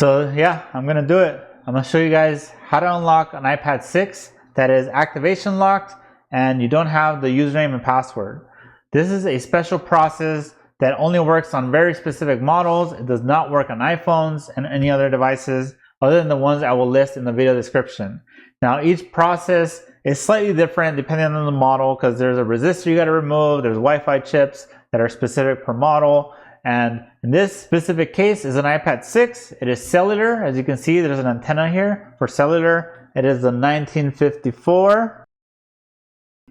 So yeah, I'm gonna do it. I'm gonna show you guys how to unlock an iPad 6 that is activation locked and you don't have the username and password. This is a special process that only works on very specific models. It does not work on iPhones and any other devices other than the ones I will list in the video description. Now each process is slightly different depending on the model, because there's a resistor you got to remove, there's Wi-Fi chips that are specific per model, and in this specific case is an iPad 6. It is cellular. As you can see, there's an antenna here for cellular. It is the 1954,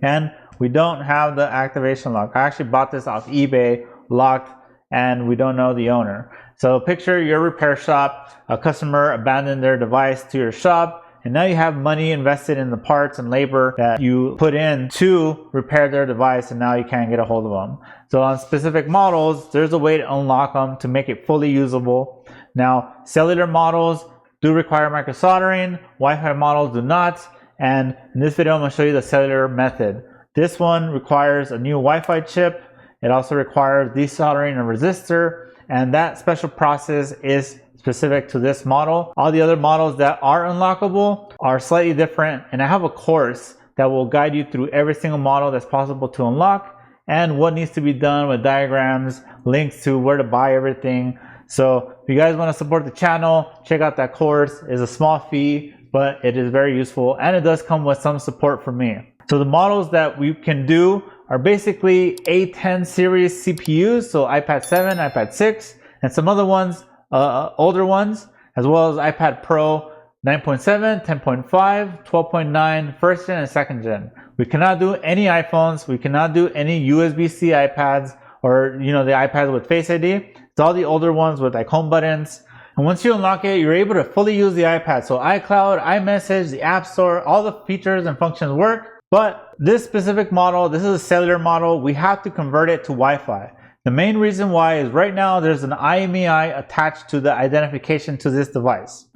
and we don't have the activation lock. I actually bought this off eBay, locked, and we don't know the owner. So picture your repair shop, a customer abandoned their device to your shop, and now you have money invested in the parts and labor that you put in to repair their device, and now you can't get a hold of them. So on specific models, there's a way to unlock them to make it fully usable. Now, cellular models do require microsoldering, Wi-Fi models do not, and in this video I'm going to show you the cellular method. This one requires a new Wi-Fi chip. It also requires desoldering a resistor, and that special process is specific to this model. All the other models that are unlockable are slightly different, and I have a course that will guide you through every single model that's possible to unlock and what needs to be done with diagrams, links to where to buy everything. So if you guys want to support the channel, check out that course. It's a small fee, but it is very useful, and it does come with some support from me. So the models that we can do are basically A10 series CPUs, so iPad 7, iPad 6, and some other ones, older ones, as well as iPad Pro 9.7, 10.5, 12.9, first gen and second gen. We cannot do any iPhones, we cannot do any USB-C iPads, or the iPads with Face ID. It's all the older ones with like home buttons. And once you unlock it, you're able to fully use the iPad. So iCloud, iMessage, the App Store, all the features and functions work. But this specific model, this is a cellular model, we have to convert it to Wi-Fi. The main reason why is right now there's an IMEI attached to the identification to this device.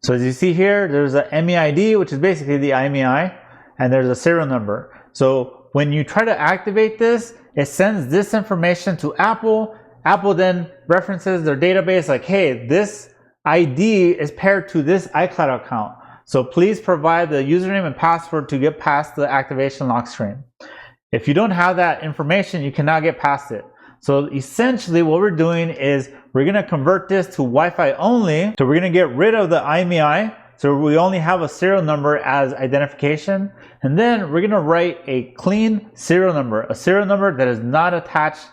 So as you see here, there's a MEID, which is basically the IMEI, and there's a serial number. So when you try to activate this, it sends this information to Apple. Apple then references their database like, hey, this ID is paired to this iCloud account. So please provide the username and password to get past the activation lock screen. If you don't have that information, you cannot get past it. So essentially what we're doing is we're going to convert this to Wi-Fi only. So we're going to get rid of the IMEI. So we only have a serial number as identification. And then we're going to write a clean serial number, a serial number that is not attached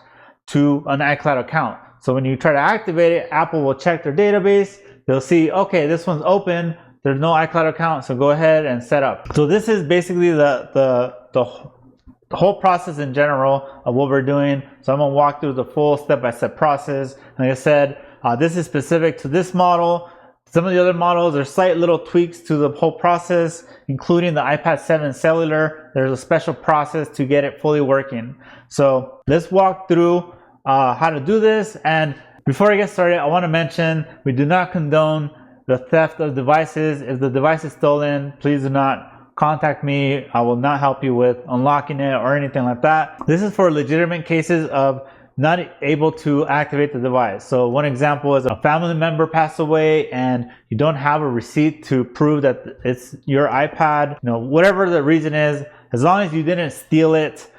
to an iCloud account. So when you try to activate it, Apple will check their database. They'll see, okay, this one's open. There's no iCloud account, so go ahead and set up. So this is basically the whole process in general of what we're doing. So I'm gonna walk through the full step-by-step process. Like I said, this is specific to this model. Some of the other models are slight little tweaks to the whole process, including the iPad 7 cellular. There's a special process to get it fully working. So let's walk through how to do this. And before I get started, I wanna mention we do not condone the theft of devices. If the device is stolen, please do not contact me. I will not help you with unlocking it or anything like that. This is for legitimate cases of not able to activate the device. So one example is a family member passed away and you don't have a receipt to prove that it's your iPad. Whatever the reason is, as long as you didn't steal it,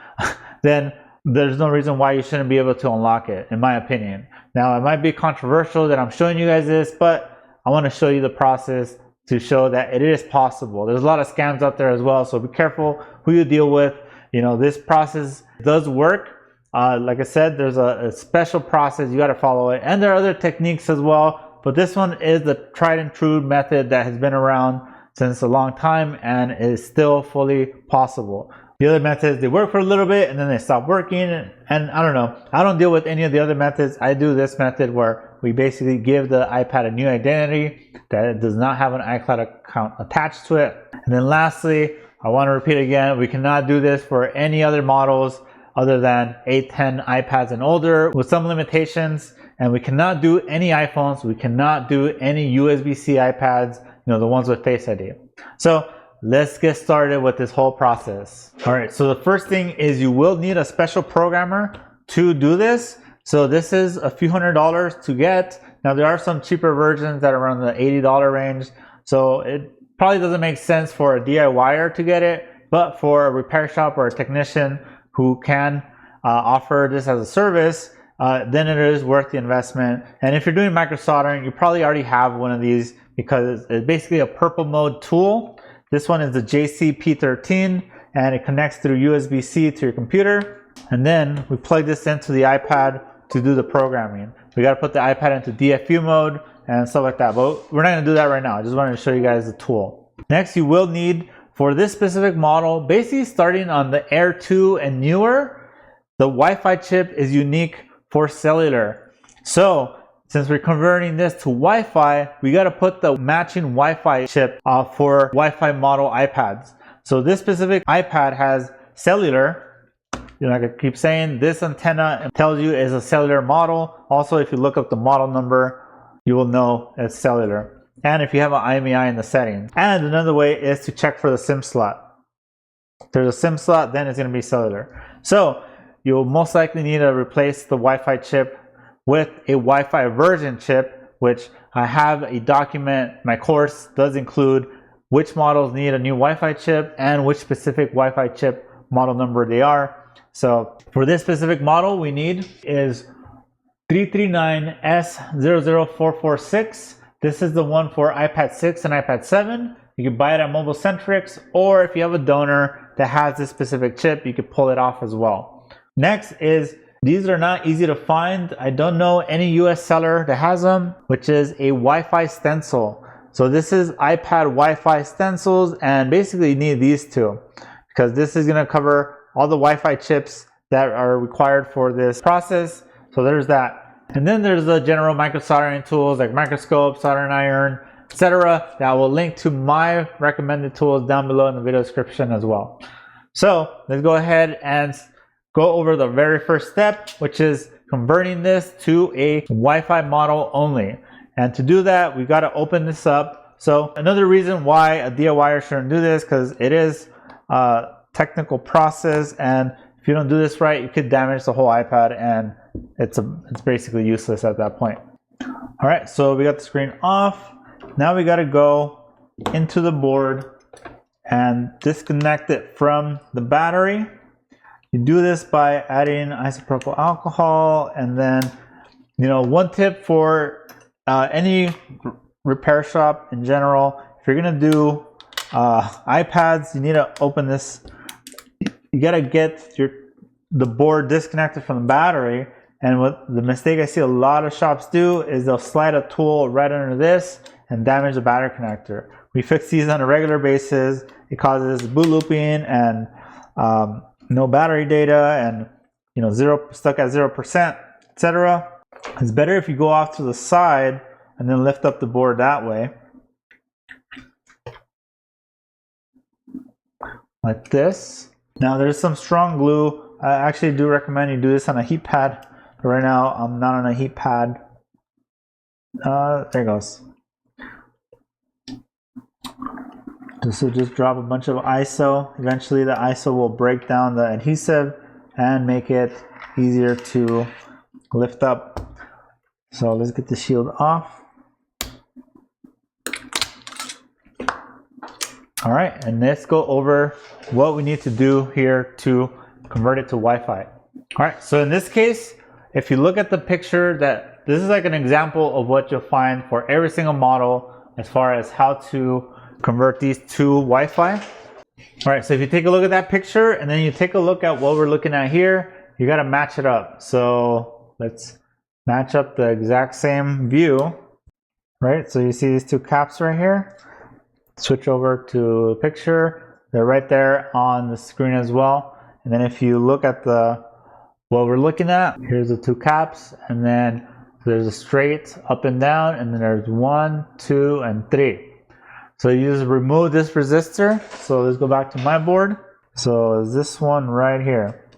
then there's no reason why you shouldn't be able to unlock it, in my opinion. Now, it might be controversial that I'm showing you guys this, but I want to show you the process to show that it is possible. There's a lot of scams out there as well, so be careful who you deal with. This process does work. Like I said, there's a special process, you got to follow it, and there are other techniques as well, but this one is the tried and true method that has been around since a long time and is still fully possible. The other methods, they work for a little bit and then they stop working, and I don't know. I don't deal with any of the other methods. I do this method where we basically give the iPad a new identity that it does not have an iCloud account attached to it. And then lastly, I want to repeat again, we cannot do this for any other models other than A10 iPads and older, with some limitations. And we cannot do any iPhones, we cannot do any USB-C iPads, the ones with Face ID. So let's get started with this whole process. All right, so the first thing is you will need a special programmer to do this. So this is a few $100s to get. Now there are some cheaper versions that are around the $80 range, so it probably doesn't make sense for a DIYer to get it, but for a repair shop or a technician who can offer this as a service, then it is worth the investment. And if you're doing microsoldering, you probably already have one of these because it's basically a purple mode tool. This one is the JCP13 and it connects through USB-C to your computer. And then we plug this into the iPad to do the programming. We got to put the iPad into DFU mode and stuff like that, but we're not going to do that right now. I just wanted to show you guys the tool. Next, you will need, for this specific model, basically starting on the Air 2 and newer, the Wi-Fi chip is unique for cellular. So since we're converting this to Wi-Fi, we got to put the matching Wi-Fi chip for Wi-Fi model iPads. So this specific iPad has cellular. You know, I could keep saying this antenna tells you is a cellular model. Also, if you look up the model number, you will know it's cellular. And if you have an IMEI in the settings. And another way is to check for the SIM slot. If there's a SIM slot, then it's going to be cellular. So you'll most likely need to replace the Wi-Fi chip with a Wi-Fi version chip, which I have a document. My course does include which models need a new Wi-Fi chip and which specific Wi-Fi chip model number they are. So for this specific model, we need is 339S00446. This is the one for iPad 6 and iPad 7. You can buy it at Mobile Centrics, or if you have a donor that has this specific chip, you can pull it off as well. Next is, these are not easy to find. I don't know any US seller that has them, which is a Wi-Fi stencil. So this is iPad Wi-Fi stencils, and basically you need these two because this is going to cover all the Wi-Fi chips that are required for this process. So there's that. And then there's the general microsoldering tools like microscope, soldering iron, etc. that I will link to my recommended tools down below in the video description as well. So let's go ahead and go over the very first step, which is converting this to a Wi-Fi model only. And to do that, we got to open this up. So another reason why a DIYer shouldn't do this, because it is a technical process, and if you don't do this right, you could damage the whole iPad, and it's basically useless at that point. All right, so we got the screen off. Now we got to go into the board and disconnect it from the battery. You do this by adding isopropyl alcohol, and then, you know, one tip for any repair shop in general, if you're gonna do iPads, you need to open this. You gotta get the board disconnected from the battery. And what the mistake I see a lot of shops do is they'll slide a tool right under this and damage the battery connector. We fix these on a regular basis. It causes boot looping and no battery data, and you know, stuck at 0%, etc. It's better if you go off to the side and then lift up the board that way, like this. Now there's some strong glue. I actually do recommend you do this on a heat pad, but right now I'm not on a heat pad. There it goes. So just drop a bunch of ISO. Eventually the ISO will break down the adhesive and make it easier to lift up. So let's get the shield off. All right, and let's go over what we need to do here to convert it to Wi-Fi. All right, so in this case, if you look at the picture, that this is like an example of what you'll find for every single model as far as how to convert these to Wi-Fi. All right, so if you take a look at that picture and then you take a look at what we're looking at here, you got to match it up. So let's match up the exact same view, right? So you see these two caps right here. Switch over to the picture. They're right there on the screen as well. And then if you look at what we're looking at, here's the two caps, and then there's a straight up and down, and then there's 1, 2, and 3. So you just remove this resistor. So let's go back to my board. So this one right here.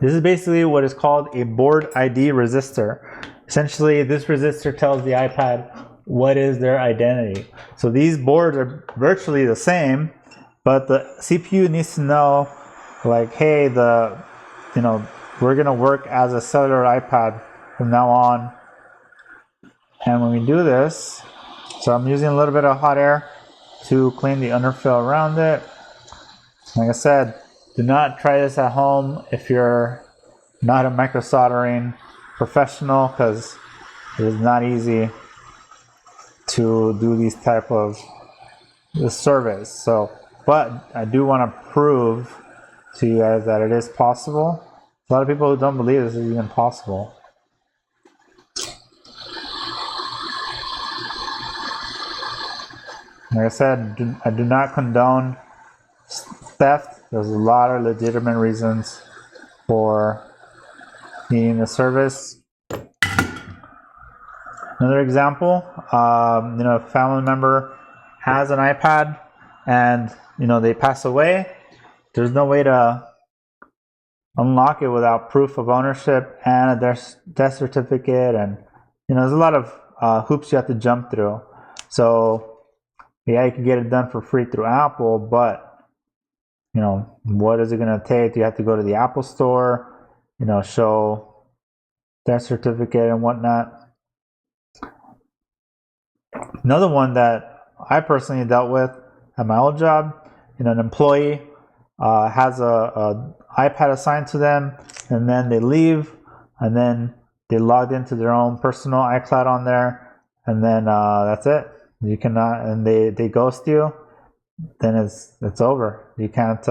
This is basically what is called a board ID resistor. Essentially, this resistor tells the iPad what is their identity. So these boards are virtually the same, but the CPU needs to know, like, hey, we're gonna work as a cellular iPad from now on. And when we do this, so I'm using a little bit of hot air to clean the underfill around it. Like I said, do not try this at home if you're not a microsoldering professional, because it is not easy to do these type of service. So, but I do want to prove to you guys that it is possible. A lot of people don't believe this is even possible. Like I said, I do not condone theft. There's a lot of legitimate reasons for needing the service. Another example, a family member has an iPad and they pass away. There's no way to unlock it without proof of ownership and a death certificate, and there's a lot of hoops you have to jump through. So yeah, you can get it done for free through Apple, but what is it going to take? You have to go to the Apple store, show death certificate and whatnot. Another one that I personally dealt with at my old job, an employee has a iPad assigned to them, and then they leave, and then they logged into their own personal iCloud on there, and then that's it. You cannot, and they ghost you, then it's over. You can't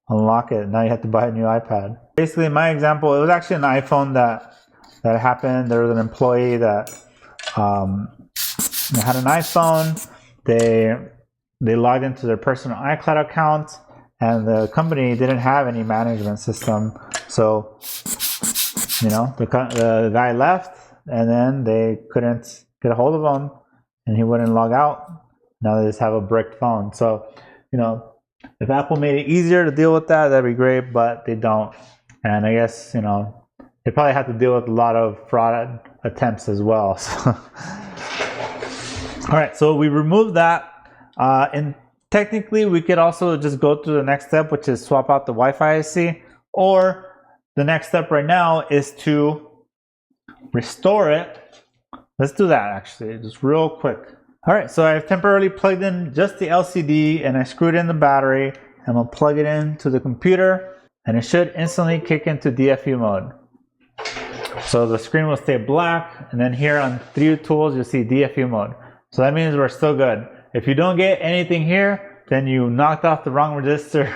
unlock it. Now you have to buy a new iPad. Basically, my example, it was actually an iPhone that happened. There was an employee that had an iPhone. They logged into their personal iCloud account, and the company didn't have any management system. So, the guy left, and then they couldn't get a hold of him, and he wouldn't log out. Now they just have a bricked phone. So, if Apple made it easier to deal with that, that'd be great, but they don't. And I guess, they probably have to deal with a lot of fraud attempts as well. So. All right, so we removed that. And technically, we could also just go through the next step, which is swap out the Wi-Fi IC. Or the next step right now is to restore it. Let's do that actually, just real quick. All right, so I've temporarily plugged in just the LCD and I screwed in the battery, and I'm gonna plug it into the computer, and it should instantly kick into DFU mode. So the screen will stay black, and then here on 3 tools, you'll see DFU mode. So that means we're still good. If you don't get anything here, then you knocked off the wrong resistor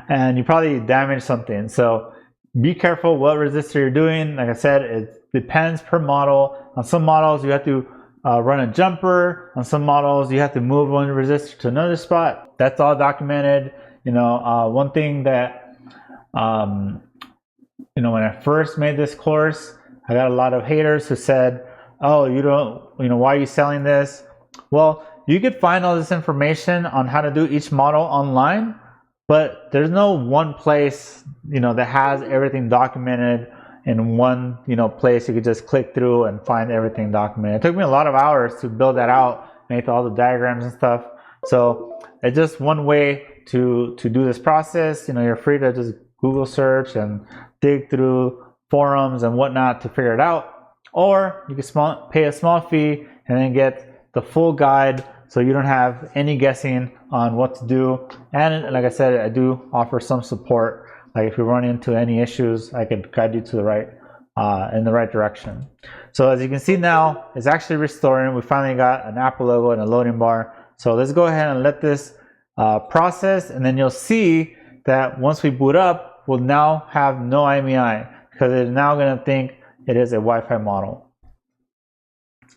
and you probably damaged something. So be careful what resistor you're doing. Like I said, it depends per model. On some models, you have to run a jumper. On some models, you have to move one resistor to another spot. That's all documented. One thing that, when I first made this course, I got a lot of haters who said, oh, why are you selling this? Well, you could find all this information on how to do each model online, but there's no one place, that has everything documented in one, place. You could just click through and find everything documented. It took me a lot of hours to build that out, make all the diagrams and stuff. So it's just one way to do this process. You're free to just Google search and dig through forums and whatnot to figure it out, or you can pay a small fee and then get the full guide, so you don't have any guessing on what to do. And like I said, I do offer some support. Like if you run into any issues, I could guide you to the right, in the right direction. So as you can see now, it's actually restoring. We finally got an Apple logo and a loading bar. So let's go ahead and let this process, and then you'll see that once we boot up, we'll now have no IMEI, because it's now going to think it is a Wi-Fi model.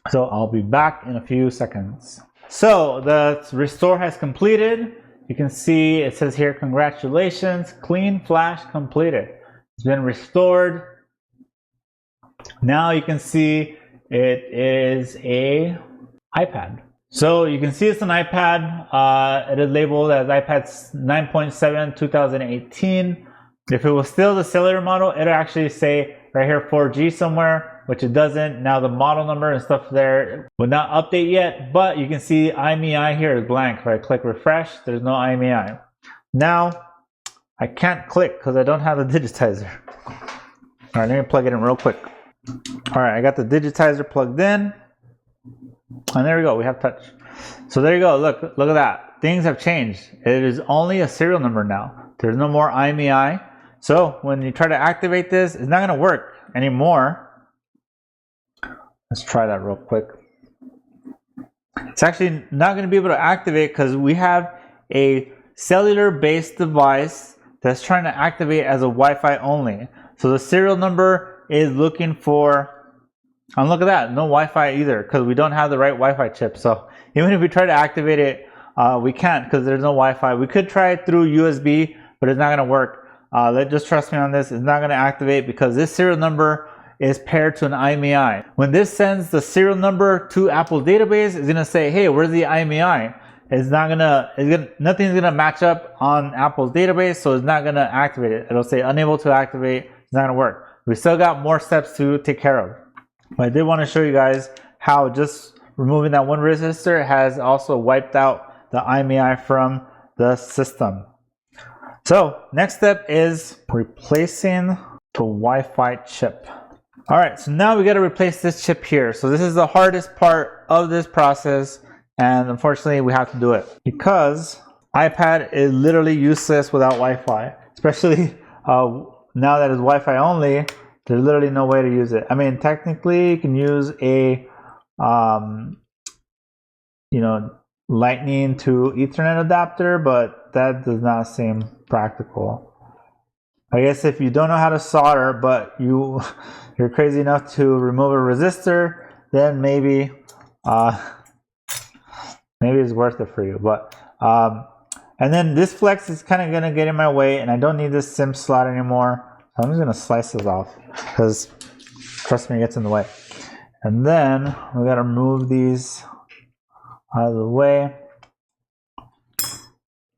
So I'll be back in a few seconds. So the restore has completed. You can see it says here, congratulations, clean flash completed. It's been restored. Now you can see it is a iPad. So you can see it's an iPad. It is labeled as iPad 9.7 2018. If it was still the cellular model, it'll actually say right here 4G somewhere, which it doesn't. Now the model number and stuff there would not update yet, but you can see IMEI here is blank. If I click refresh, there's no IMEI. Now I can't click because I don't have the digitizer. All right, let me plug it in real quick. All right, I got the digitizer plugged in, and there we go, we have touch. So there you go, look at that. Things have changed. It is only a serial number now. There's no more IMEI. So when you try to activate this, it's not gonna work anymore. Let's try that real quick. It's actually not gonna be able to activate because we have a cellular based device that's trying to activate as a Wi-Fi only. So the serial number is looking for, and look at that, no Wi-Fi either because we don't have the right Wi-Fi chip. So even if we try to activate it, we can't because there's no Wi-Fi. We could try it through USB, but it's not going to work. Just trust me on this. It's not going to activate because this serial number is paired to an IMEI. When this sends the serial number to Apple database, it's going to say, hey, where's the IMEI? Nothing's going to match up on Apple's database, so it's not going to activate it. It'll say unable to activate. It's not going to work. We still got more steps to take care of. But I did want to show you guys how just removing that one resistor has also wiped out the IMEI from the system. So next step is replacing the Wi-Fi chip. All right, so now we got to replace this chip here. So this is the hardest part of this process, and unfortunately we have to do it because iPad is literally useless without Wi-Fi, especially now that it's Wi-Fi only. There's literally no way to use it. I mean, technically you can use a Lightning to Ethernet adapter, but that does not seem practical. I guess if you don't know how to solder, but you're crazy enough to remove a resistor, then maybe it's worth it for you. But and then this flex is kind of gonna get in my way, and I don't need this SIM slot anymore. So I'm just gonna slice this off because trust me, it gets in the way. And then we gotta move these out of the way.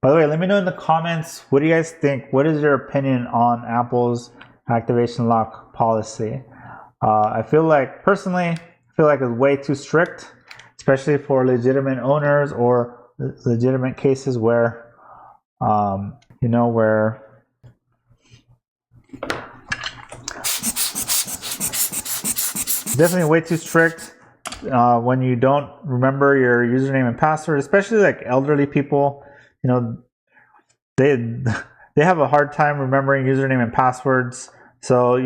By the way, let me know in the comments, what do you guys think? What is your opinion on Apple's activation lock policy? I feel like, personally, it's way too strict, especially for legitimate owners or legitimate cases where, where definitely way too strict when you don't remember your username and password, especially like elderly people. They have a hard time remembering username and passwords, so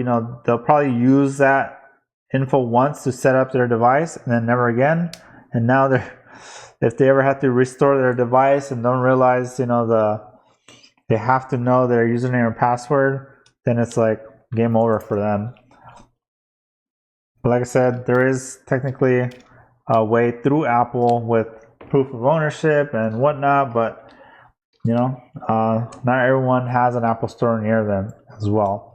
they'll probably use that info once to set up their device and then never again. And now if they ever have to restore their device and don't realize they have to know their username and password, then it's like game over for them. But like I said, there is technically a way through Apple with proof of ownership and whatnot, but not everyone has an Apple store near them as well.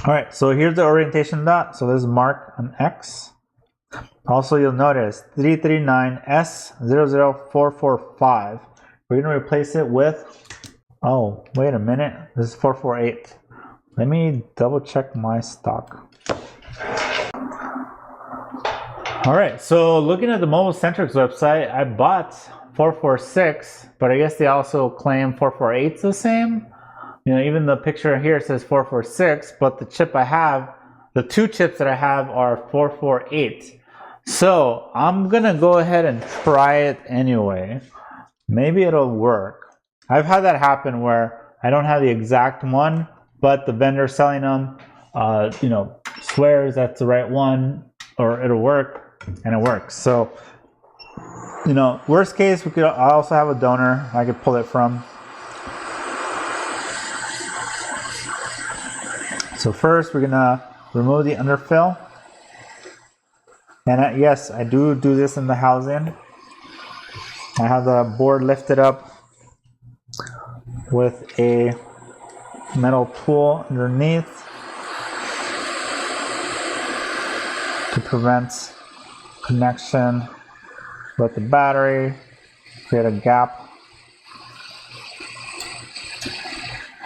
All right, so here's the orientation dot. So this is mark an X. Also, you'll notice 339S00445. We're going to replace it with, oh, wait a minute. This is 448. Let me double check my stock. All right, so looking at the Mobile Centric's website, I bought 446, but I guess they also claim 448's the same. Even the picture here says 446, but the chip I have, the two chips that I have are 448. So I'm gonna go ahead and try it anyway. Maybe it'll work. I've had that happen where I don't have the exact one, but the vendor selling them, swears that's the right one, or it'll work, and it works. So, worst case, I also have a donor I could pull it from. So first, we're gonna remove the underfill. And yes, I do this in the housing. I have the board lifted up with a metal tool underneath to prevent connection with the battery, create a gap.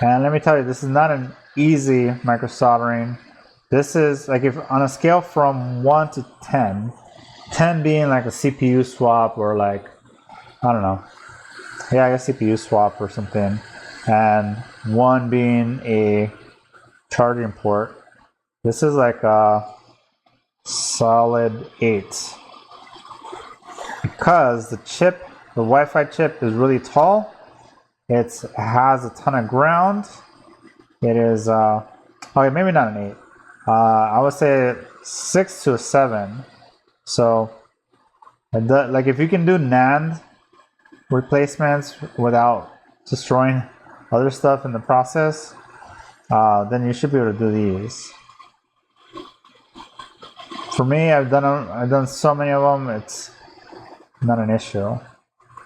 And let me tell you, this is not an easy microsoldering. This is like, if on a scale from 1 to 10, 10 being like a CPU swap, or like, I don't know, yeah, I guess CPU swap or something, and 1 being a charging port. This is like a solid 8 because the chip, the Wi-Fi chip, is really tall. It has a ton of ground. It is okay, maybe not an 8. I would say 6 to a 7. So like if you can do NAND replacements without destroying other stuff in the process, then you should be able to do these. For me, I've done so many of them, it's not an issue.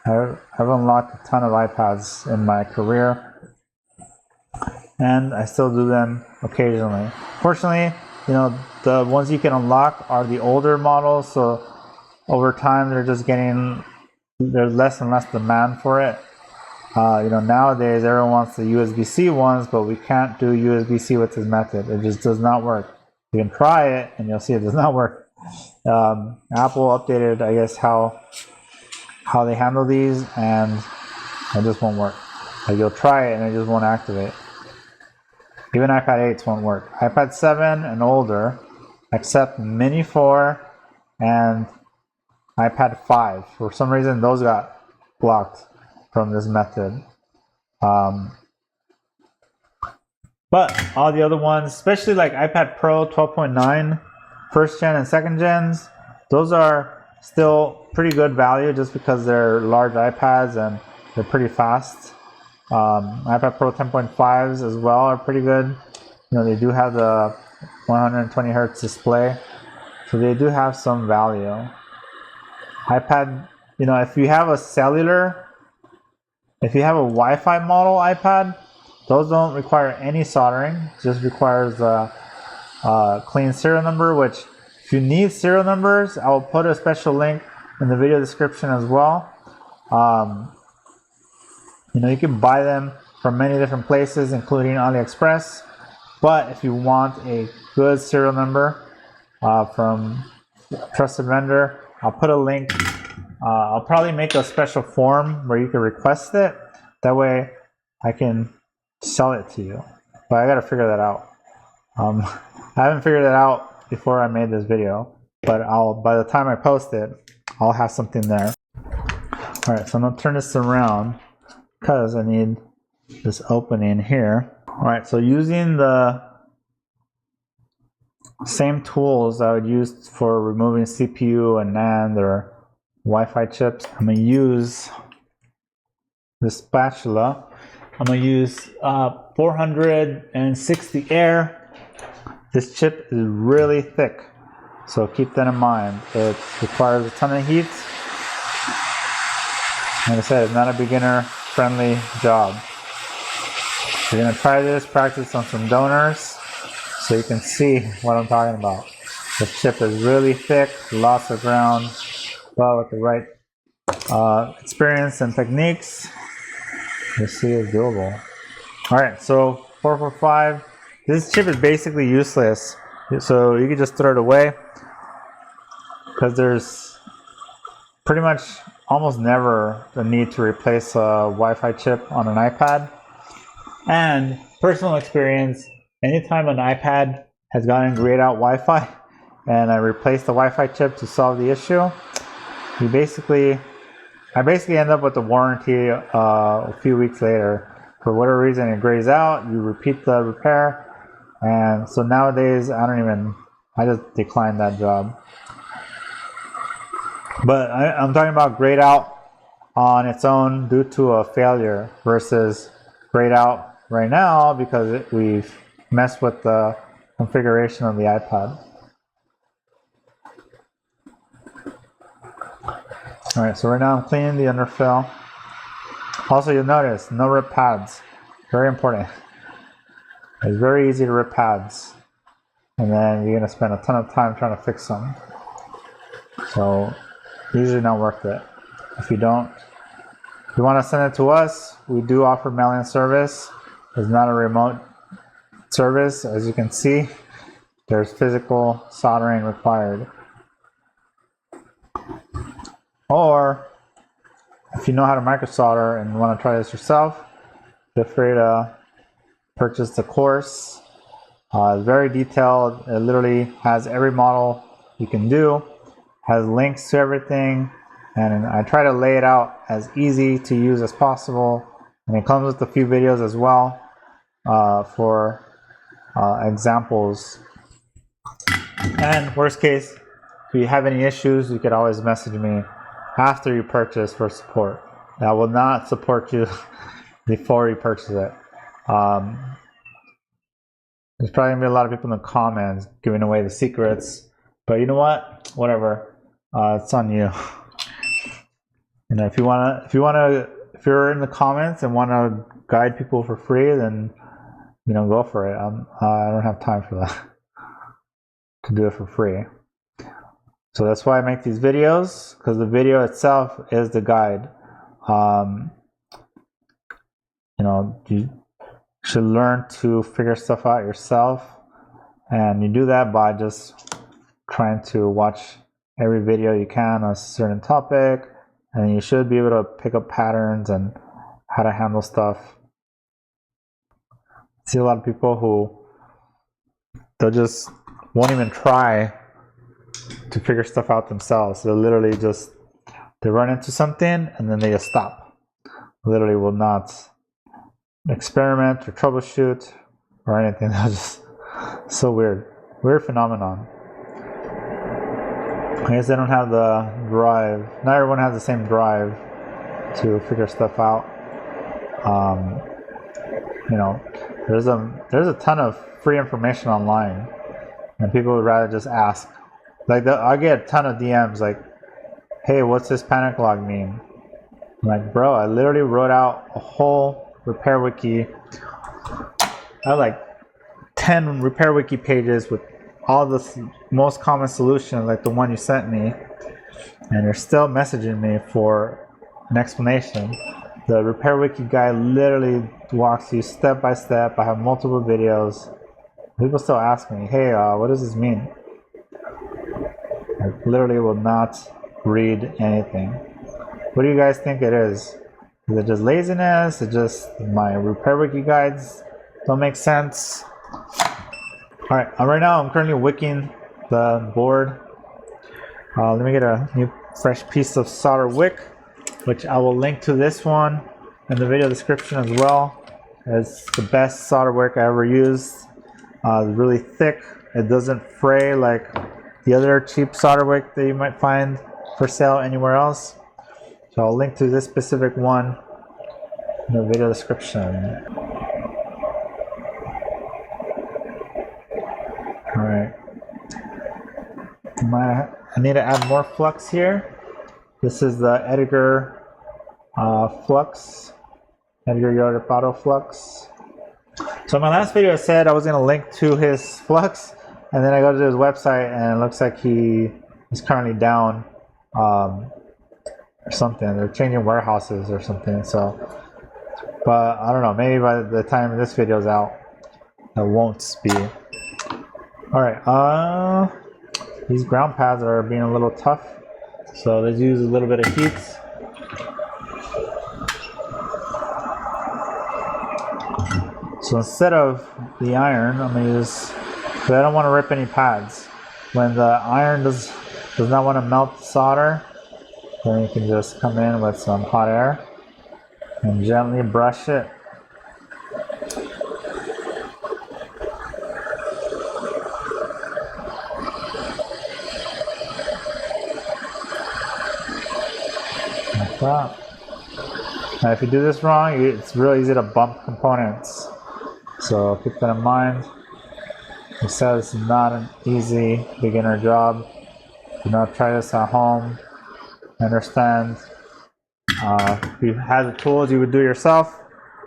I've unlocked a ton of iPads in my career, and I still do them occasionally. Fortunately, you know, the ones you can unlock are the older models, so over time there's less and less demand for it. You know, nowadays everyone wants the USB-C ones, but we can't do USB-C with this method. It just does not work. You can try it and you'll see it does not work. Apple updated, I guess, how they handle these, and it just won't work. Like, you'll try it and it just won't activate. Even iPad 8s won't work. iPad 7 and older accept Mini 4 and iPad 5. For some reason, those got blocked from this method. But all the other ones, especially like iPad Pro 12.9, first gen and second gens, those are still pretty good value just because they're large iPads and they're pretty fast. iPad Pro 10.5s as well are pretty good. You know, they do have the 120 hertz display, so they do have some value. iPad, you know, if you have a cellular, if you have a Wi-Fi model iPad, those don't require any soldering. It just requires a clean serial number, which if you need serial numbers, I will put a special link in the video description as well. You know, you can buy them from many different places, including AliExpress. But if you want a good serial number from a trusted vendor, I'll put a link. I'll probably make a special form where you can request it. That way I can sell it to you. But I gotta figure that out. I haven't figured it out before I made this video, but by the time I post it, I'll have something there. All right, so I'm gonna turn this around because I need this opening here. All right, so using the same tools I would use for removing CPU and NAND or Wi-Fi chips, I'm gonna use this spatula. I'm gonna use 460 air. This chip is really thick, so keep that in mind. It requires a ton of heat. Like I said, it's not a beginner-friendly job. You're gonna try this, practice on some donors, so you can see what I'm talking about. The chip is really thick, lots of ground, but with the right experience and techniques, you see it's doable. All right, so 445. This chip is basically useless, so you can just throw it away because there's pretty much almost never the need to replace a Wi-Fi chip on an iPad. And personal experience, anytime an iPad has gotten grayed out Wi-Fi and I replaced the Wi-Fi chip to solve the issue, I basically end up with the warranty a few weeks later. For whatever reason, it grays out, you repeat the repair, and so nowadays I just decline that job. But I'm talking about grayed out on its own due to a failure versus grayed out right now because we've messed with the configuration of the iPad. All right, so right now I'm cleaning the underfill. Also, you'll notice no rip pads. Very important. It's very easy to rip pads, and then you're gonna spend a ton of time trying to fix them. So usually not worth it. If you want to send it to us, we do offer mail-in service. It's not a remote service, as you can see. There's physical soldering required. Or if you know how to microsolder and want to try this yourself, feel free to purchase the course It's very detailed. It literally has every model you can do, has links to everything, and I try to lay it out as easy to use as possible. And it comes with a few videos as well for examples. And worst case, if you have any issues, you could always message me after you purchase for support. I will not support you before you purchase it. There's probably gonna be a lot of people in the comments giving away the secrets, but you know what? Whatever. It's on you. You know, if you're in the comments and want to guide people for free, then you know, go for it. I don't have time for that to do it for free. So that's why I make these videos, because the video itself is the guide. You know, you should learn to figure stuff out yourself, and you do that by just trying to watch every video you can on a certain topic, and you should be able to pick up patterns and how to handle stuff. I see a lot of people who they'll just won't even try to figure stuff out themselves. They'll literally just they run into something and then they just stop. Literally will not experiment or troubleshoot or anything. That's just so weird phenomenon. I guess they don't have the drive. Not everyone has the same drive to figure stuff out. You know, there's a ton of free information online, and people would rather just ask. Like I get a ton of DMs like, "Hey, what's this panic log mean?" I'm like, bro, I literally wrote out a whole repair wiki. I have like 10 repair wiki pages with all the most common solutions, like the one you sent me, and you're still messaging me for an explanation. The repair wiki guy literally walks you step by step. I have multiple videos. People still ask me, hey, what does this mean? I literally will not read anything. What do you guys think it is? Is it just laziness? Is it just my repair wiki guides don't make sense? Alright, right now I'm currently wicking the board. Let me get a new fresh piece of solder wick, which I will link to this one in the video description as well. It's the best solder wick I ever used. It's really thick. It doesn't fray like the other cheap solder wick that you might find for sale anywhere else. So I'll link to this specific one in the video description. Alright. I need to add more flux here. This is the Edgar flux. Edgar Yodapato flux. So in my last video I said I was going to link to his flux, and then I go to his website and it looks like he is currently down or something. They're changing warehouses or something. So, but I don't know, maybe by the time this video is out it won't be. Alright, these ground pads are being a little tough, so let's use a little bit of heat. So instead of the iron, I'm going to use, because I don't want to rip any pads. When the iron does not want to melt the solder, then you can just come in with some hot air and gently brush it. Like that. Now if you do this wrong, it's real easy to bump components. So keep that in mind. It says it's not an easy beginner job. Do not try this at home. Understand, if you had the tools you would do yourself,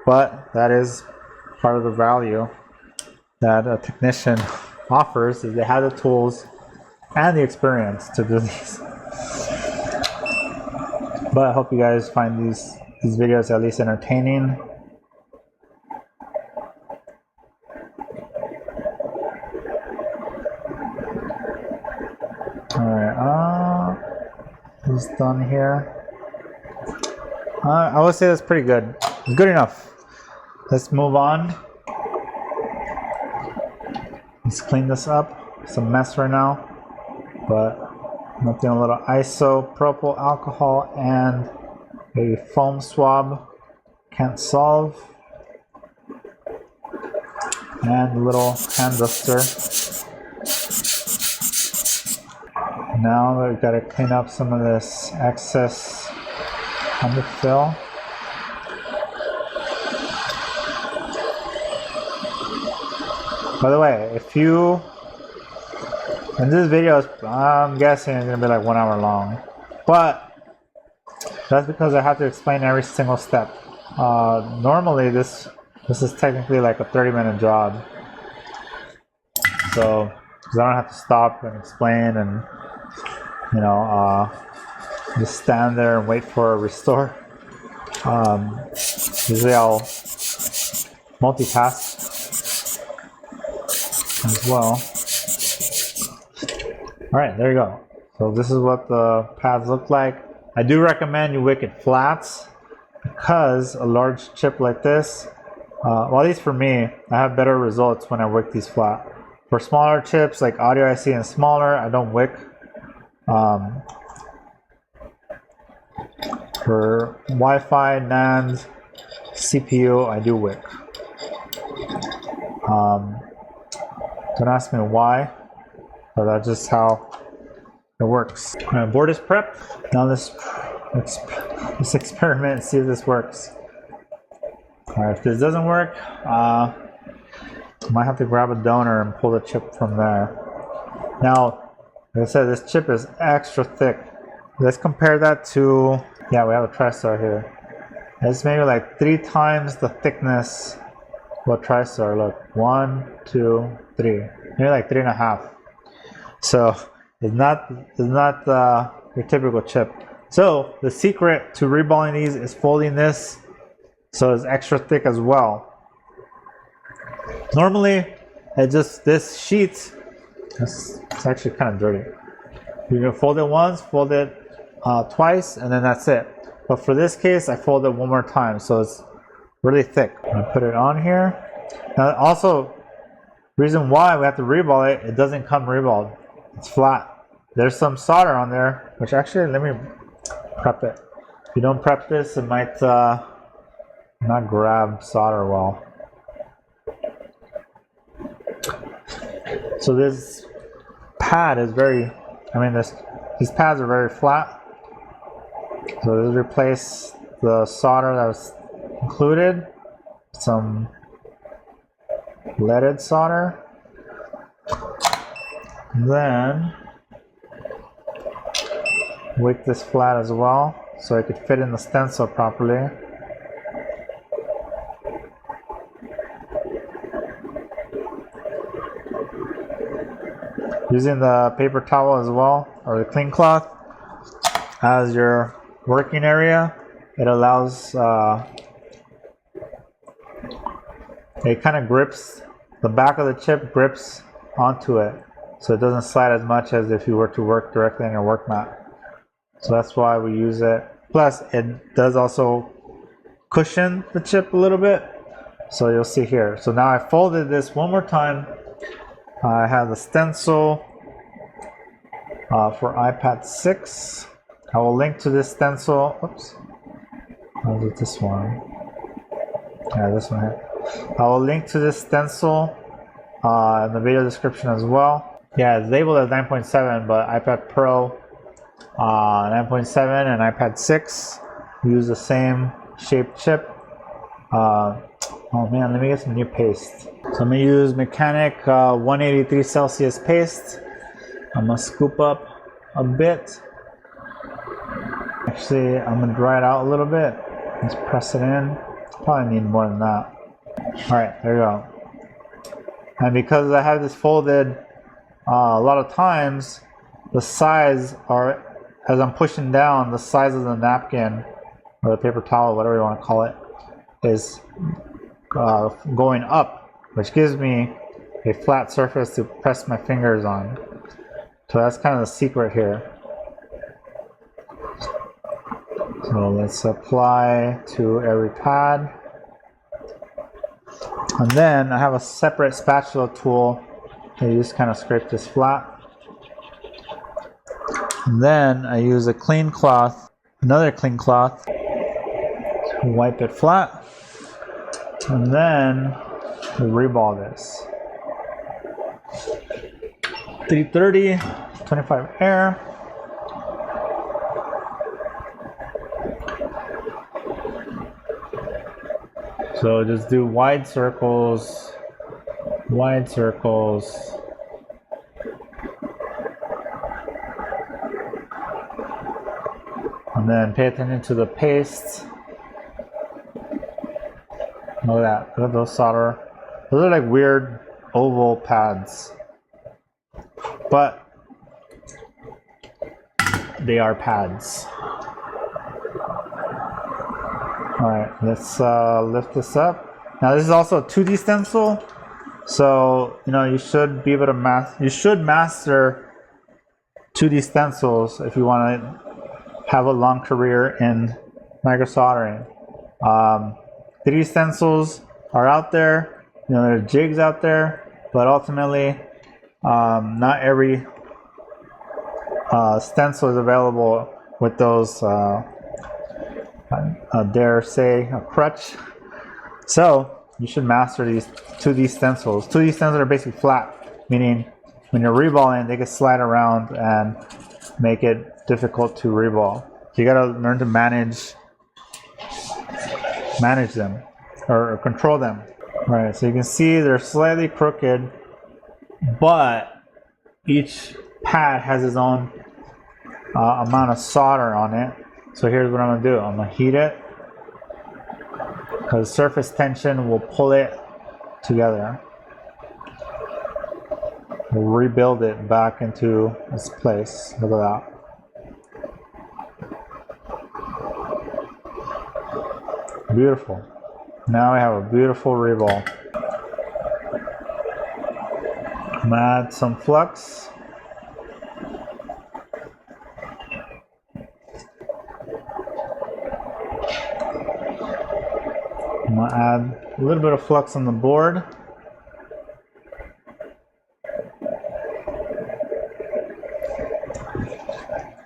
but that is part of the value that a technician offers, is they have the tools and the experience to do these. But I hope you guys find these videos at least entertaining. Alright, who's done here? I would say that's pretty good. It's good enough. Let's move on. Let's clean this up. It's a mess right now, but I'm doing a little isopropyl alcohol and a foam swab. Can't solve. And a little hand duster. Now we've got to clean up some of this excess underfill. By the way, if you, and this video is, I'm guessing it's gonna be like 1 hour long, but that's because I have to explain every single step. Normally this is technically like a 30-minute job, so because I don't have to stop and explain and just stand there and wait for a restore. Usually I'll multitask as well. Alright, there you go. So this is what the pads look like. I do recommend you wick it flats because a large chip like this, well, at least for me, I have better results when I wick these flat. For smaller chips like audio IC and smaller, I don't wick. For Wi-Fi, NAND, CPU, I do wick. Don't ask me why, but that's just how it works. My board is prepped. Now let's experiment and see if this works. Alright, if this doesn't work, I might have to grab a donor and pull the chip from there. Now, like I said, this chip is extra thick. Let's compare that to, yeah, we have a TriStar here. It's maybe like 3 times the thickness of a TriStar. Look, 1, 2, 3, maybe like 3.5. So it's not your typical chip. So the secret to reballing these is folding this so it's extra thick as well. Normally, this sheet, it's actually kind of dirty. You can fold it once, fold it twice, and then that's it. But for this case, I fold it one more time, so it's really thick. I put it on here. Now, also, reason why we have to reball it, it doesn't come reballed. It's flat. There's some solder on there, which actually, let me prep it. If you don't prep this, it might not grab solder well. So this pad is very, these pads are very flat. So this replace the solder that was included, some leaded solder. Then wick this flat as well so it could fit in the stencil properly. Using the paper towel as well, or the clean cloth as your working area, it allows, it kind of grips, the back of the chip grips onto it, so it doesn't slide as much as if you were to work directly on your work mat. So that's why we use it. Plus, it does also cushion the chip a little bit. So you'll see here. So now I folded this one more time. I have the stencil for iPad 6. I will link to this stencil. Oops. I'll do this one. Yeah, this one here. I will link to this stencil in the video description as well. Yeah, it's labeled as 9.7, but iPad Pro 9.7 and iPad 6 use the same shaped chip. Oh man, let me get some new paste. So I'm gonna use Mechanic 183 Celsius paste. I'm gonna scoop up a bit. Actually, I'm gonna dry it out a little bit. Let's press it in. Probably need more than that. All right, there you go. And because I have this folded a lot of times, the sides are, as I'm pushing down, the size of the napkin or the paper towel, whatever you want to call it, is going up, which gives me a flat surface to press my fingers on. So that's kind of the secret here. So let's apply to every pad. And then I have a separate spatula tool I just kind of scrape this flat. And then I use a clean cloth, another clean cloth, to wipe it flat. And then we reball this. 330, 25 air. So just do wide circles, wide circles. And then pay attention to the paste. Look at that, look at those solder. Those are like weird oval pads, but they are pads. All right, let's lift this up. Now this is also a 2D stencil, so you should be able to master 2D stencils if you want to have a long career in microsoldering. 3D stencils are out there, there are jigs out there, but ultimately not every stencil is available with those dare say a crutch. So you should master these 2D stencils. 2D stencils are basically flat, meaning when you're reballing, they can slide around and make it difficult to reball. So you gotta learn to manage them or control them. All right, so you can see they're slightly crooked, but each pad has its own amount of solder on it. So here's what I'm gonna do. I'm gonna heat it because surface tension will pull it together. We'll rebuild it back into its place. Look at that. Beautiful. Now we have a beautiful reball. I'm gonna add some flux. I'm gonna add a little bit of flux on the board.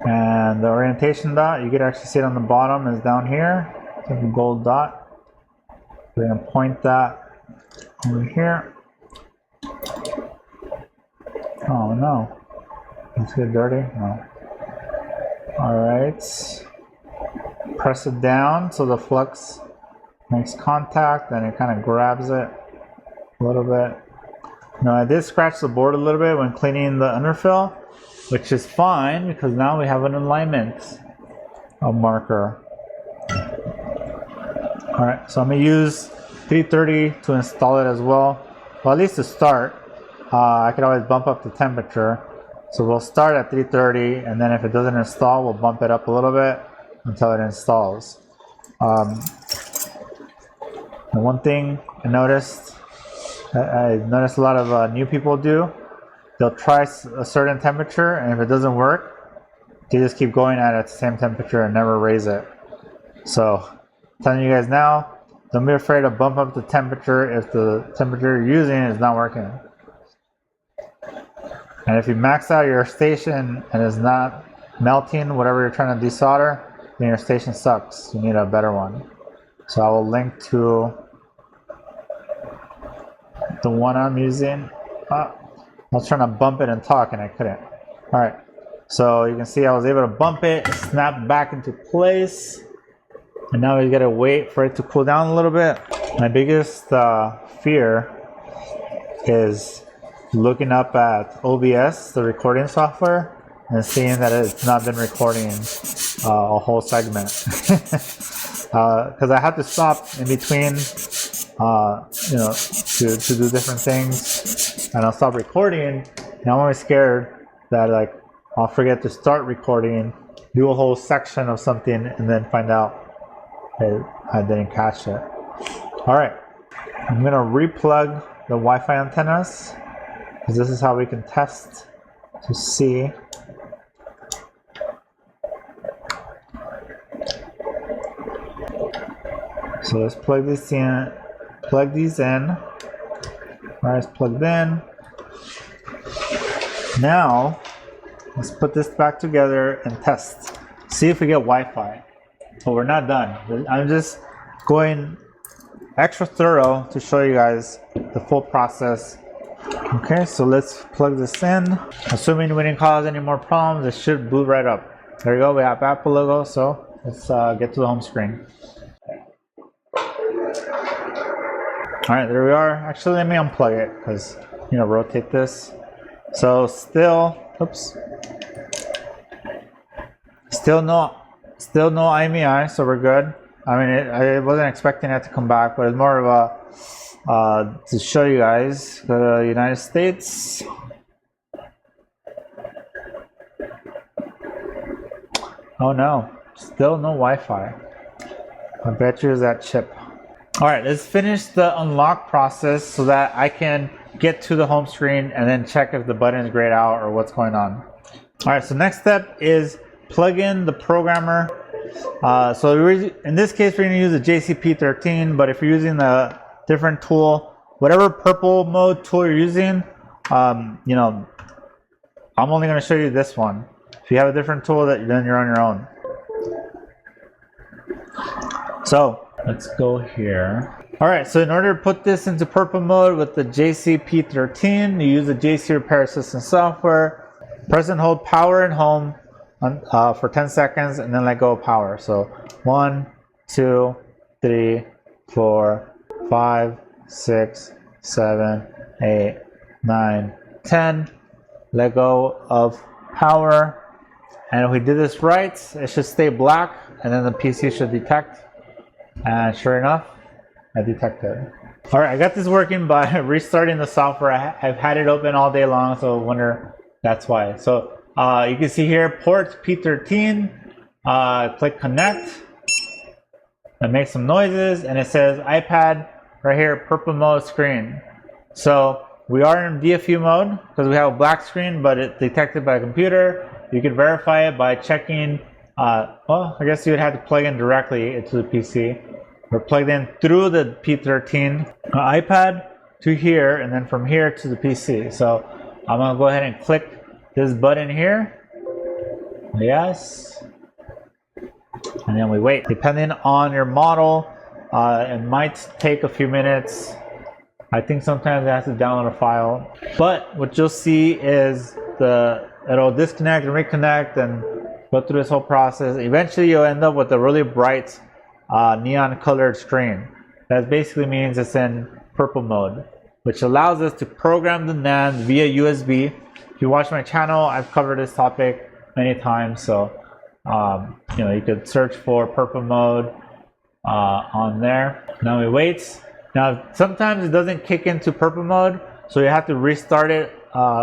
And the orientation dot, you can actually see it on the bottom, is down here. It's like a gold dot. We're gonna point that over here. Oh no, let's get dirty. No. All right, press it down so the flux makes contact, and it kind of grabs it a little bit. Now I did scratch the board a little bit when cleaning the underfill, which is fine because now we have an alignment marker. All right, so I'm gonna use 330 to install it as well. Well, at least to start. I could always bump up the temperature. So we'll start at 330, and then if it doesn't install, we'll bump it up a little bit until it installs. And one thing I noticed a lot of new people do, they'll try a certain temperature, and if it doesn't work, they just keep going at the same temperature and never raise it. So telling you guys now, don't be afraid to bump up the temperature if the temperature you're using is not working. And if you max out your station and it's not melting whatever you're trying to desolder, then your station sucks. You need a better one. So I will link to the one I'm using. I was trying to bump it and talk and I couldn't. All right, so you can see I was able to bump it, it snapped back into place. And now we gotta wait for it to cool down a little bit. My biggest fear is looking up at OBS, the recording software, and seeing that it's not been recording a whole segment. Because I have to stop in between, to do different things, and I'll stop recording, and I'm always scared that I'll forget to start recording, do a whole section of something, and then find out I didn't catch it. All right, I'm gonna replug the Wi-Fi antennas, because this is how we can test to see. So let's plug these in. All right, it's plugged in. Now, let's put this back together and test. See if we get Wi-Fi. But we're not done. I'm just going extra thorough to show you guys the full process. Okay, so let's plug this in. Assuming we didn't cause any more problems, it should boot right up. There you go, we have Apple logo, so let's get to the home screen. Alright, there we are. Actually, let me unplug it, because, you know, rotate this. So still, oops. Still no IMEI, so we're good. I mean, I wasn't expecting it to come back, but it's more of a to show you guys. Go to the United States. Oh no, still no Wi-Fi. I bet you it's that chip. All right, let's finish the unlock process so that I can get to the home screen and then check if the button is grayed out or what's going on. All right, so next step is plug in the programmer. So in this case, we're going to use the JCP13, but if you're using a different tool, whatever purple mode tool you're using, you know, I'm only going to show you this one. If you have a different tool, then you're on your own. So let's go here. All right, so in order to put this into purple mode with the JCP13, you use the JC Repair Assistant software. Press and hold power and home for 10 seconds and then let go of power. So 1, 2, 3, 4, 5, 6, 7, 8, 9, 10. Let go of power. And if we did this right, it should stay black and then the PC should detect. And sure enough, I detected. All right, I got this working by restarting the software. I've had it open all day long, so I wonder that's why. So you can see here, port P13, click connect, and make some noises, and it says iPad right here, purple mode screen. So we are in DFU mode because we have a black screen, but it's detected by a computer. You can verify it by checking, well, I guess you would have to plug in directly into the PC. We're plugged in through the P13 iPad to here, and then from here to the PC. So I'm gonna go ahead and click this button here. Yes. And then we wait. Depending on your model, it might take a few minutes. I think sometimes it has to download a file. But what you'll see is it'll disconnect and reconnect and go through this whole process. Eventually you'll end up with a really bright neon colored screen. That basically means it's in purple mode, which allows us to program the NAND via USB. If you watch my channel, I've covered this topic many times, so you know, you could search for purple mode on there. Now we wait. Now sometimes it doesn't kick into purple mode, so you have to restart it,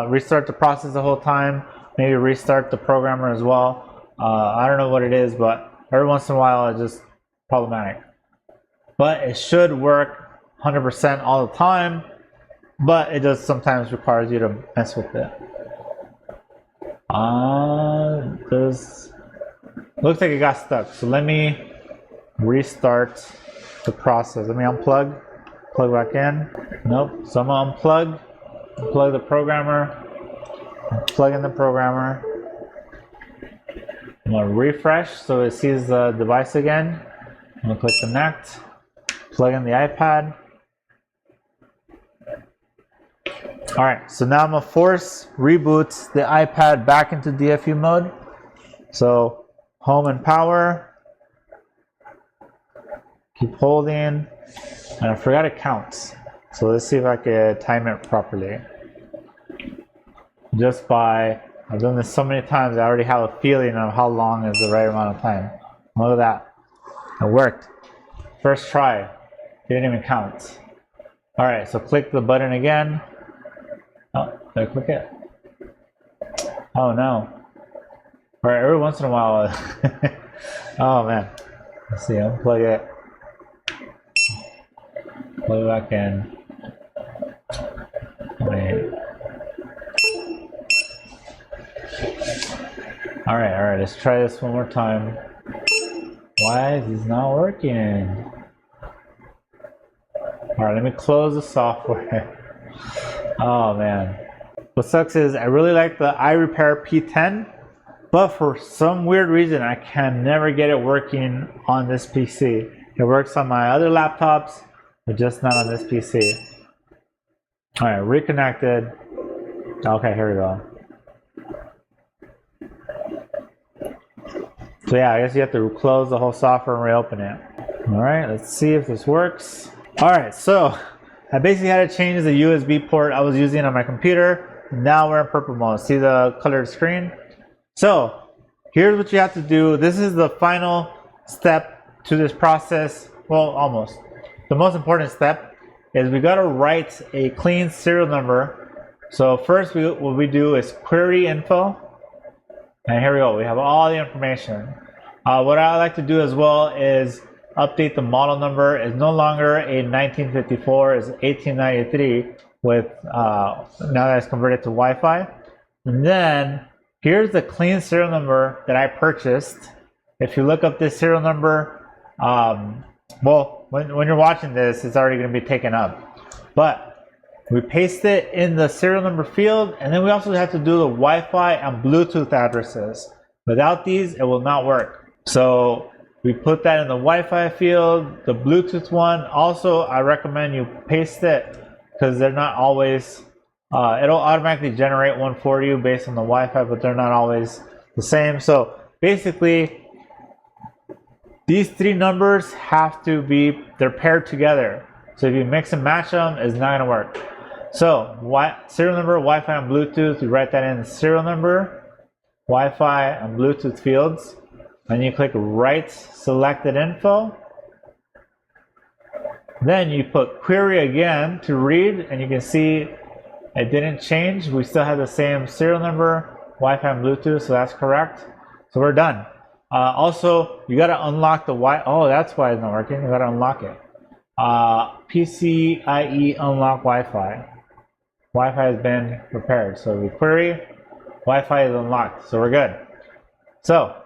restart the process the whole time, maybe restart the programmer as well. I don't know what it is, but every once in a while it's just problematic. But it should work 100% all the time, but it just sometimes requires you to mess with it. This looks like it got stuck, so let me restart the process. Let me unplug, plug back in. Nope, so I'm gonna unplug the programmer, plug in the programmer. I'm gonna refresh so it sees the device again. I'm gonna click connect, plug in the iPad. All right, so now I'm gonna force reboot the iPad back into DFU mode. So home and power, keep holding, and I forgot it counts. So let's see if I can time it properly. Just by, I've done this so many times, I already have a feeling of how long is the right amount of time. Look at that, it worked. First try, didn't even count. All right, so click the button again. Oh, did I click it? Oh no. All right, every once in a while. Oh man. Let's see, unplug it. Plug it back in. Wait. All right, let's try this one more time. Why is this not working? All right, let me close the software. Oh man. What sucks is I really like the iRepair P10, but for some weird reason I can never get it working on this PC. It works on my other laptops, but just not on this PC. All right, reconnected. Okay, here we go. So yeah, I guess you have to close the whole software and reopen it. All right, let's see if this works. All right, so I basically had to change the USB port I was using on my computer. Now we're in purple mode. See the colored screen? So here's what you have to do. This is the final step to this process. Well, almost. The most important step is we got to write a clean serial number. So first what we do is query info. And here we go. We have all the information. What I like to do as well is update the model number. It's no longer a 1954, it's 1893 with now that it's converted to Wi-Fi. And then here's the clean serial number that I purchased. If you look up this serial number, well, when you're watching this, it's already going to be taken up. But we paste it in the serial number field, and then we also have to do the Wi-Fi and Bluetooth addresses. Without these, it will not work. So we put that in the Wi-Fi field, the Bluetooth one. Also, I recommend you paste it because they're not always, it'll automatically generate one for you based on the Wi-Fi, but they're not always the same. So basically, these three numbers have to be, they're paired together. So if you mix and match them, it's not gonna work. So serial number, Wi-Fi, and Bluetooth, you write that in the serial number, Wi-Fi, and Bluetooth fields. Then you click write selected info. Then you put query again to read, and you can see it didn't change. We still have the same serial number, Wi-Fi, and Bluetooth, so that's correct. So we're done. Also, you gotta unlock the oh, that's why it's not working. You gotta unlock it. PCIe unlock Wi-Fi. Wi-Fi has been repaired. So we query, Wi-Fi is unlocked. So we're good. So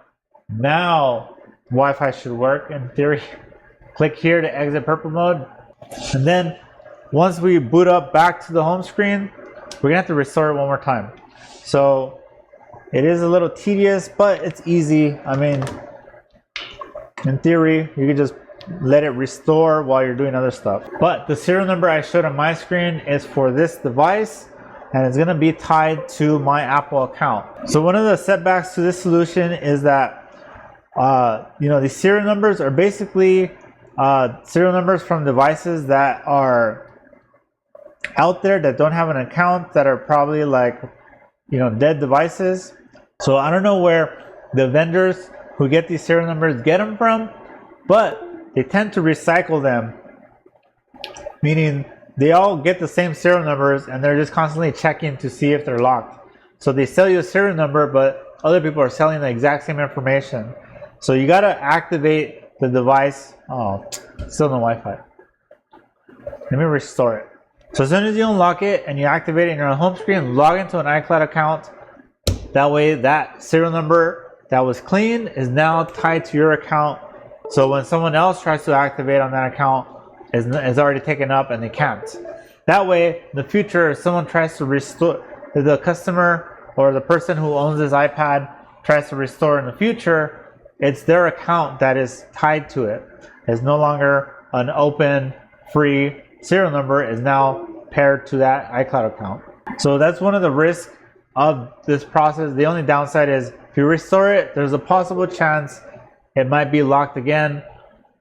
now Wi-Fi should work in theory. Click here to exit purple mode. And then once we boot up back to the home screen, we're gonna have to restore it one more time. So it is a little tedious, but it's easy. I mean, in theory, you can just let it restore while you're doing other stuff. But the serial number I showed on my screen is for this device, and it's gonna be tied to my Apple account. So one of the setbacks to this solution is that, these serial numbers are basically serial numbers from devices that are out there that don't have an account, that are probably like, dead devices. So I don't know where the vendors who get these serial numbers get them from, but they tend to recycle them, meaning they all get the same serial numbers and they're just constantly checking to see if they're locked. So they sell you a serial number, but other people are selling the exact same information. So you gotta activate the device. Oh, still no Wi-Fi. Let me restore it. So as soon as you unlock it and you activate it in your home screen, log into an iCloud account. That way that serial number that was clean is now tied to your account. So when someone else tries to activate on that account, it's already taken up and they can't. That way, in the future, if someone tries to restore, if the customer or the person who owns this iPad tries to restore in the future, it's their account that is tied to it. It's no longer an open, free serial number. Is now paired to that iCloud account. So that's one of the risks of this process. The only downside is if you restore it, there's a possible chance it might be locked again.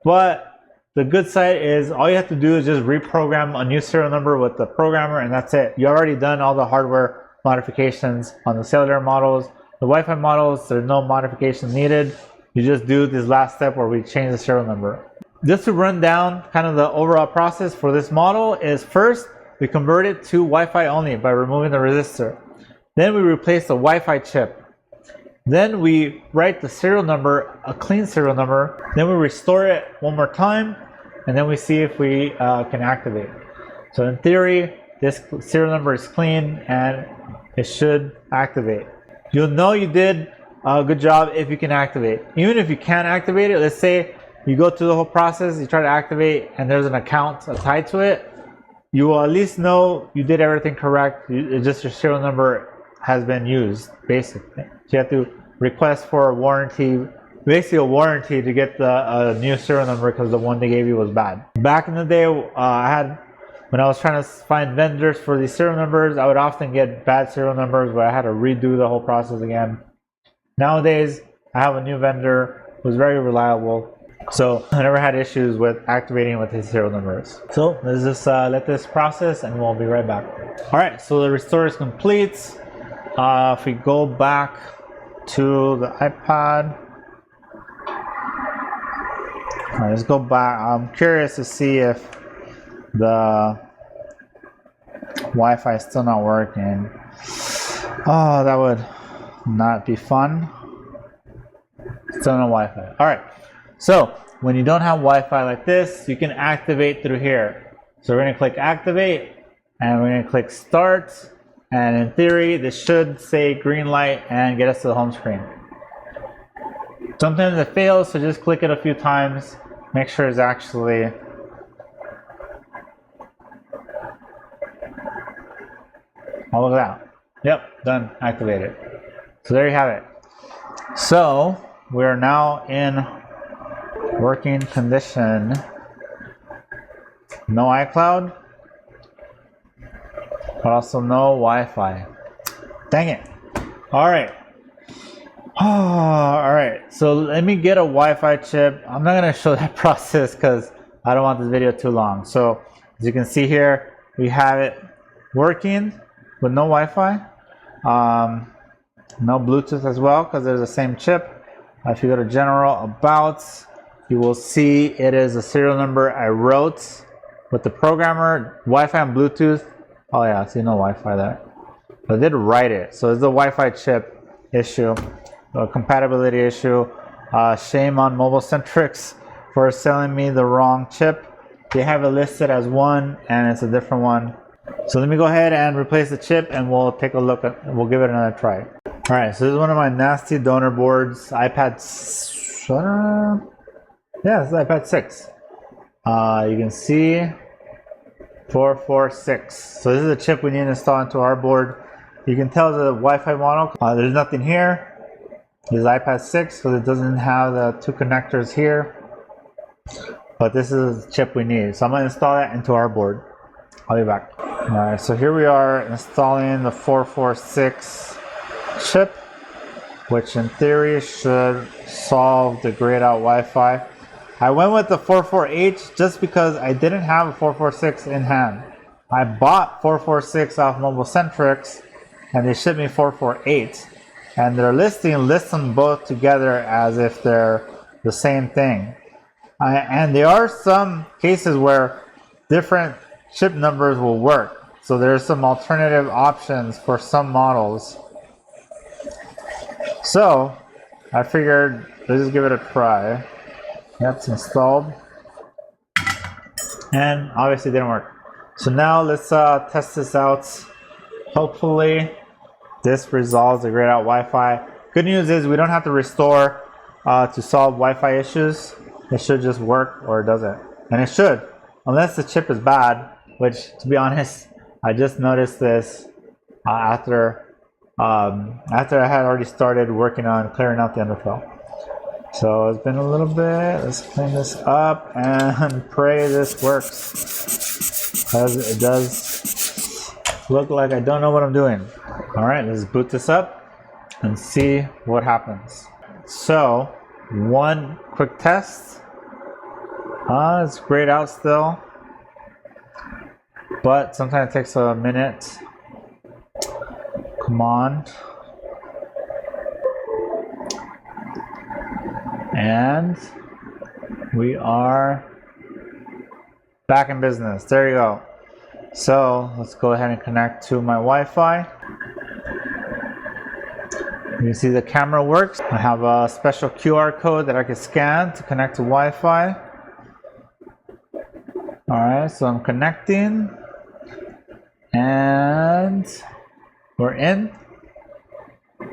But the good side is all you have to do is just reprogram a new serial number with the programmer, and that's it. You already done all the hardware modifications on the cellular models. The Wi-Fi models, there's no modification needed. You just do this last step where we change the serial number. Just to run down kind of the overall process for this model is first, we convert it to Wi-Fi only by removing the resistor. Then we replace the Wi-Fi chip. Then we write the serial number, a clean serial number. Then we restore it one more time, and then we see if we can activate. So in theory, this serial number is clean and it should activate. You'll know you did a good job if you can activate. Even if you can't activate it, let's say you go through the whole process, you try to activate and there's an account tied to it, you will at least know you did everything correct. It's just your serial number has been used, basically. So you have to request for a warranty, basically a warranty, to get the new serial number because the one they gave you was bad. Back in the day, when I was trying to find vendors for these serial numbers, I would often get bad serial numbers where I had to redo the whole process again. Nowadays, I have a new vendor who's very reliable, so I never had issues with activating with his serial numbers. So let's just let this process and we'll be right back. All right, so the restore is complete. If we go back to the iPad, all right, let's go back. I'm curious to see if the Wi-Fi is still not working. Oh, that would not be fun. Still no Wi-Fi. All right, so when you don't have Wi-Fi like this, you can activate through here. So we're going to click activate and we're going to click start, and in theory this should say green light and get us to the home screen. Sometimes it fails, so just click it a few times, make sure it's actually oh, look at that. Yep, done, activated. So there you have it. So we're now in working condition. No iCloud, but also no Wi-Fi. Dang it. All right. Oh, all right. So let me get a Wi-Fi chip. I'm not going to show that process because I don't want this video too long. So as you can see here, we have it working with no Wi-Fi, no Bluetooth as well because there's the same chip. If you go to general about, you will see it is a serial number I wrote with the programmer. Wi-Fi and Bluetooth. Oh yeah, I see no Wi-Fi there, but I did write it. So it's a Wi-Fi chip issue, a compatibility issue. Shame on MobileCentrics for selling me the wrong chip. They have it listed as one and it's a different one. So let me go ahead and replace the chip and we'll take a look at, we'll give it another try. All right, so this is one of my nasty donor boards, iPad, yeah, it's iPad 6. You can see 446. So this is a chip we need to install into our board. You can tell the Wi-Fi model, there's nothing here. This is iPad 6, so it doesn't have the two connectors here. But this is the chip we need. So I'm gonna install that into our board. I'll be back. All right, so here we are installing the 446 chip, which in theory should solve the grayed out Wi-Fi. I went with the 44H just because I didn't have a 446 in hand. I bought 446 off MobileCentrics and they shipped me 448, and their listing lists them both together as if they're the same thing. And there are some cases where different chip numbers will work. So there's some alternative options for some models. So I figured let's just give it a try. That's installed, and obviously it didn't work. So now let's test this out. Hopefully this resolves the grayed out Wi-Fi. Good news is we don't have to restore to solve Wi-Fi issues. It should just work, or it doesn't, and it should, unless the chip is bad, which to be honest I just noticed this after I had already started working on clearing out the underfill. So it's been a little bit. Let's clean this up and pray this works, because it does look like I don't know what I'm doing. All right, let's boot this up and see what happens. So one quick test. It's grayed out still, but sometimes it takes a minute. Come on. And we are back in business. There you go. So let's go ahead and connect to my Wi-Fi. You can see the camera works. I have a special QR code that I can scan to connect to Wi-Fi. All right, so I'm connecting and we're in.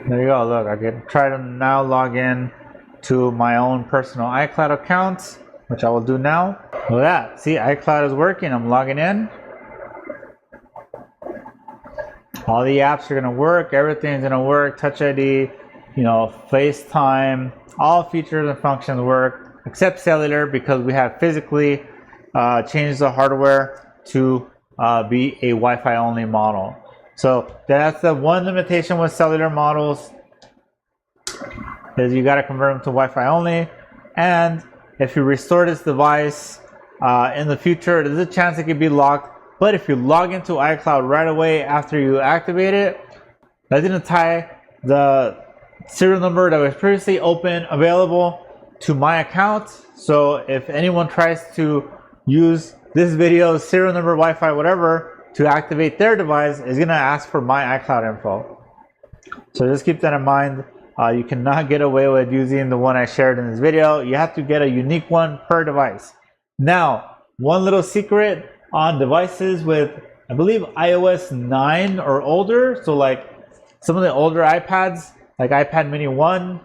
There you go. Look, I can try to now log in to my own personal iCloud account, which I will do now. Look at that. See, iCloud is working. I'm logging in. All the apps are gonna work, everything's gonna work, Touch ID, you know, FaceTime, all features and functions work, except cellular, because we have physically changed the hardware to be a Wi-Fi only model. So that's the one limitation with cellular models, is you gotta convert them to Wi-Fi only. And if you restore this device in the future, there's a chance it could be locked. But if you log into iCloud right away after you activate it, that's gonna tie the serial number that was previously available to my account. So if anyone tries to use this video, serial number, Wi-Fi, whatever, to activate their device, is gonna ask for my iCloud info. So just keep that in mind. You cannot get away with using the one I shared in this video. You have to get a unique one per device. Now, one little secret on devices with, I believe, iOS 9 or older, so like some of the older iPads, like iPad mini 1,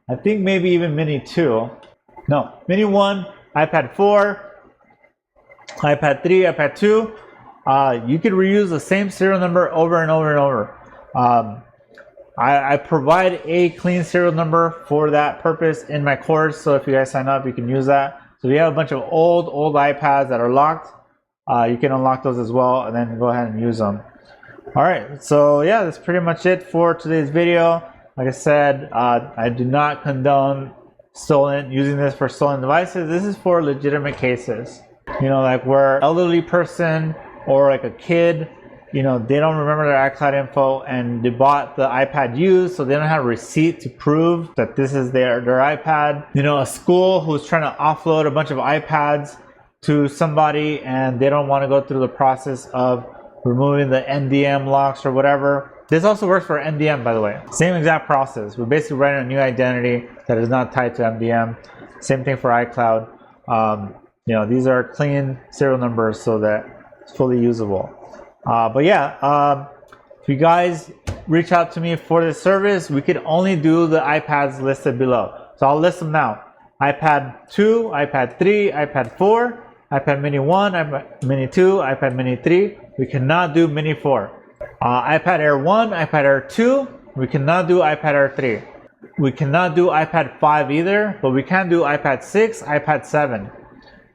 I think maybe even mini 2. No, mini 1, iPad 4, iPad 3, iPad 2, you could reuse the same serial number over and over and over. I provide a clean serial number for that purpose in my course, so if you guys sign up, you can use that. So if you have a bunch of old iPads that are locked, you can unlock those as well and then go ahead and use them. All right, so yeah, that's pretty much it for today's video. Like I said, I do not condone using this for stolen devices. This is for legitimate cases, you know, like where elderly person or like a kid, you know, they don't remember their iCloud info and they bought the iPad used, so they don't have a receipt to prove that this is their iPad. You know, a school who's trying to offload a bunch of iPads to somebody and they don't want to go through the process of removing the NDM locks or whatever. This also works for MDM, by the way. Same exact process. We're basically writing a new identity that is not tied to MDM. Same thing for iCloud. You know, these are clean serial numbers so that it's fully usable. But yeah, if you guys reach out to me for this service, we could only do the iPads listed below. So I'll list them now. iPad 2, iPad 3, iPad 4, iPad mini 1, iPad mini 2, iPad mini 3. We cannot do mini 4. iPad Air 1, iPad Air 2, we cannot do iPad Air 3. We cannot do iPad 5 either, but we can do iPad 6, iPad 7.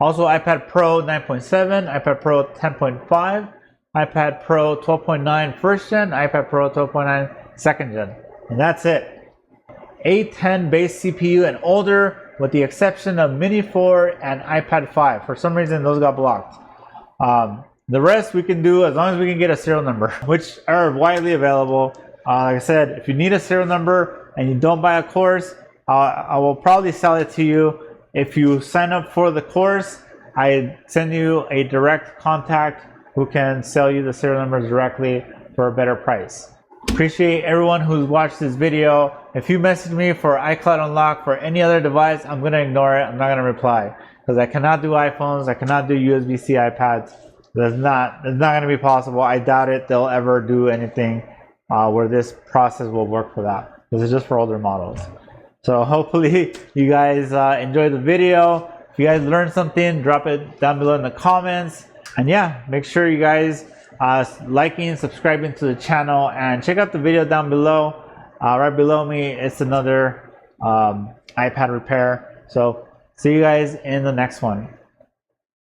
Also iPad Pro 9.7, iPad Pro 10.5, iPad Pro 12.9 first gen, iPad Pro 12.9 second gen. And that's it. A10 base CPU and older, with the exception of Mini 4 and iPad 5. For some reason, those got blocked. The rest we can do as long as we can get a serial number, which are widely available. Like I said, if you need a serial number and you don't buy a course, I will probably sell it to you. If you sign up for the course, I send you a direct contact who can sell you the serial numbers directly for a better price. Appreciate everyone who's watched this video. If you message me for iCloud Unlock for any other device, I'm going to ignore it. I'm not going to reply because I cannot do iPhones. I cannot do USB-C iPads. It's not going to be possible. I doubt it they'll ever do anything where this process will work for that. This is just for older models. So hopefully you guys enjoyed the video. If you guys learned something, drop it down below in the comments. And yeah, make sure you guys liking, subscribing to the channel, and check out the video down below. Right below me, it's another iPad repair. So see you guys in the next one.